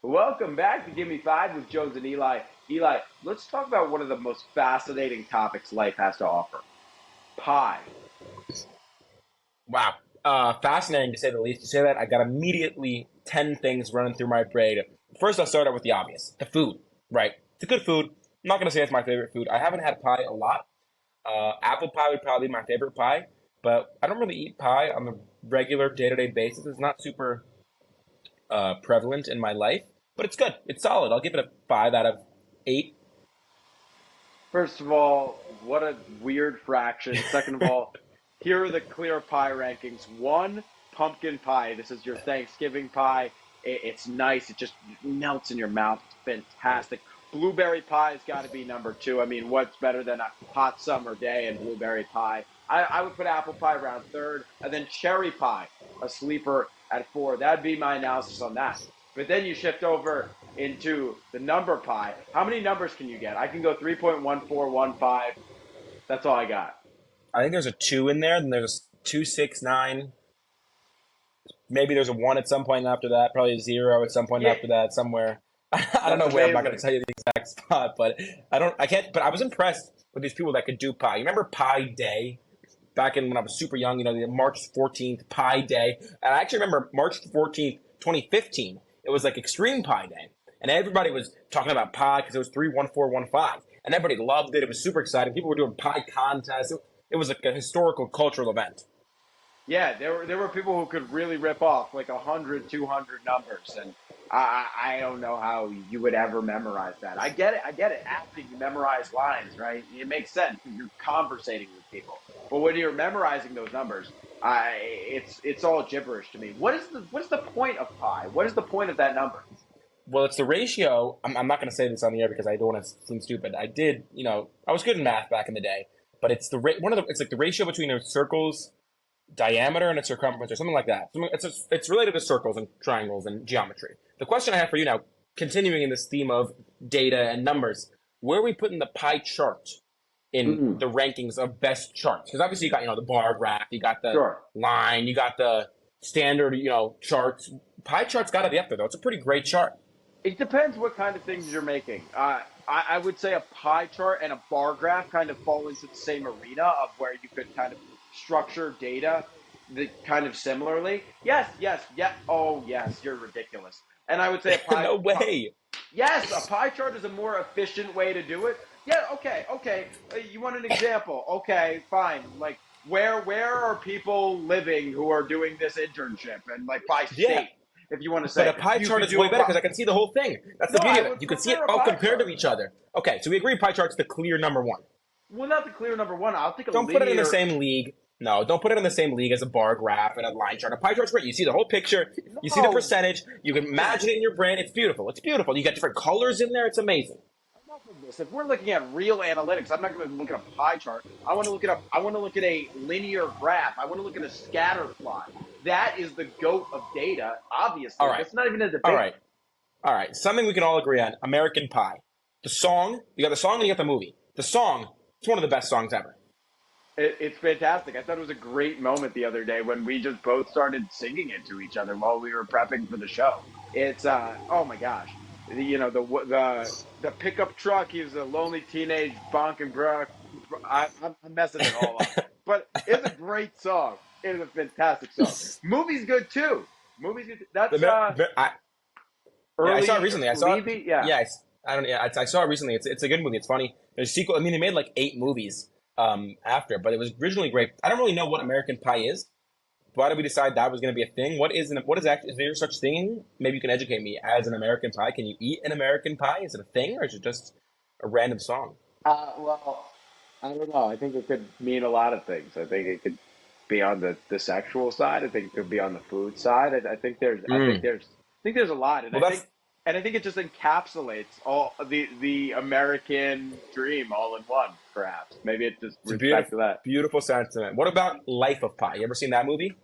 Welcome back to Give Me Five with Jones and Eli. Eli, let's talk about one of the most fascinating topics life has to offer: pie. Wow. Fascinating to say the least. You say that, I got immediately 10 things running through my brain. First, I'll start out with the obvious the food, right? It's a good food. I'm not going to say it's my favorite food. I haven't had pie a lot. Apple pie would probably be my favorite pie, but I don't really eat pie on the regular day to day basis. It's not super prevalent in my life, but it's good. It's solid. I'll give it a 5 out of 8. First of all, what a weird fraction. Second of all, here are the clear pie rankings. One, pumpkin pie. This is your Thanksgiving pie. It's nice. It just melts in your mouth. It's fantastic. Blueberry pie's got to be number two. I mean, what's better than a hot summer day and blueberry pie? I would put apple pie around third, and then cherry pie, a sleeper at four. That'd be my analysis on that. But then you shift over into the number pie. How many numbers can you get? I can go 3.1415. That's all I got. I think there's a 2 in there, then there's a 2, 6, 9. Maybe there's a 1 at some point after that, probably a 0 at some point Yeah, after that, somewhere. I don't that's know where. I'm not going to amazing. tell you the exact spot, but I can't. But I was impressed with these people that could do pie. You remember Pie Day back in when I was super young? The March 14th Pie Day, and I actually remember March 14th, 2015. It was like Extreme Pie Day, and everybody was talking about pie because it was 31415, and everybody loved it. It was super exciting. People were doing pie contests. It was like a historical cultural event. Yeah, there were people who could really rip off like 100, 200 numbers, and I don't know how you would ever memorize that. I get it. I get it. Acting, you memorize lines, right? It makes sense. You're conversating with people, but when you're memorizing those numbers, it's all gibberish to me. What is the point of pi? What is the point of that number? Well, it's the ratio. I'm not going to say this on the air because I don't want to seem stupid. I did, I was good in math back in the day, but it's it's like the ratio between a circle's diameter and its circumference or something like that. It's related to circles and triangles and geometry. The question I have for you now, continuing in this theme of data and numbers, where are we putting the pie chart in Mm, the rankings of best charts? Because obviously you got, the bar graph, you got the sure. line, you got the standard, charts. Pie chart's got to be up there though. It's a pretty great chart. It depends what kind of things you're making. I would say a pie chart and a bar graph kind of fall into the same arena of where you could kind of structure data kind of similarly. Yes, yes, yeah. Oh, yes, you're ridiculous. And I would say a No way. yes, a pie chart is a more efficient way to do it. Yeah, okay, okay. You want an example? Okay, fine. Like where are people living who are doing this internship and like by Yeah. state? If you want to But say a pie you chart could is do way a better because I can see the whole thing. That's no, the beauty I of it. would You can see it prefer a all pie compared to chart. each other. Okay, so we agree pie chart's the clear number one. Well, not the clear number one. I'll take a Don't put it in the linear. same league. No, don't put it in the same league as a bar graph and a line chart. A pie chart's great. You see the whole picture. You see the No, percentage. You can imagine it in your brain. It's beautiful. It's beautiful. You got different colors in there. It's amazing. enough of this. If we're looking at real analytics, I'm not going to look at a pie chart. I want to look at a linear graph. I want to look at a scatter plot. That is the goat of data. All Obviously, right. that's not even a All debate. right. All right. Something we can all agree on. American Pie. The song. You got the song and you got the movie. The song. It's one of the best songs ever. It's fantastic. I thought it was a great moment the other day when we just both started singing it to each other while we were prepping for the show. It's oh my gosh, the pickup truck. He's a lonely teenage bonking bro. I'm messing it all up, but it's a great song. It is a fantastic song. Movie's good too. Movie's good. The, That's Yeah, I saw it early recently. I saw it. Levy. Yeah. Yeah, I don't. Yeah, I saw it recently. It's a good movie. It's funny. There's a sequel. I mean, they made like 8 movies after, but it was originally great. I don't really know what American Pie is. Why did we decide that was going to be a thing? What is actually is there such thing? Maybe you can educate me. As an American Pie, can you eat an American Pie? Is it a thing or is it just a random song? Well, I don't know. I think it could mean a lot of things. I think it could be on the sexual side. I think it could be on the food side. I think Mm. I think there's a lot, Well, that's and I think it just encapsulates all the American dream all in one. Perhaps maybe it just it's a roots back to that. beautiful sentiment. What about Life of Pi? You ever seen that movie?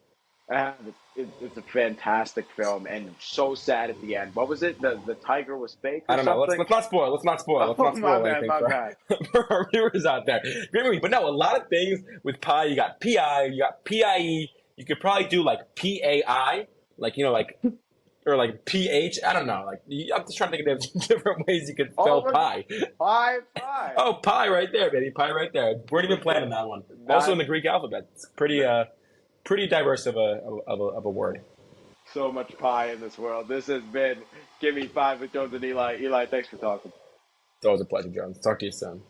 Uh, it's a fantastic film and so sad at the end. What was it? The tiger was fake I or don't know. Let's something? let's not spoil. Let's not spoil. Let's Oh, not my spoil bad, anything my for, bad. for our viewers out there. Great movie, but no, a lot of things with pie. You got pi, you got pie. You could probably do like pai, like or like PH. I don't know. Like I'm just trying to think of different ways you could Oh spell my, pie. pie. Oh, pie right there, baby. Pie right there. Weren't even planning that one. Also in That the Greek alphabet. It's pretty diverse of a word. so much pie in this world. This has been Give Me Five with Jones and Eli. Eli, thanks for talking. It's always a pleasure, Jones. Talk to you soon.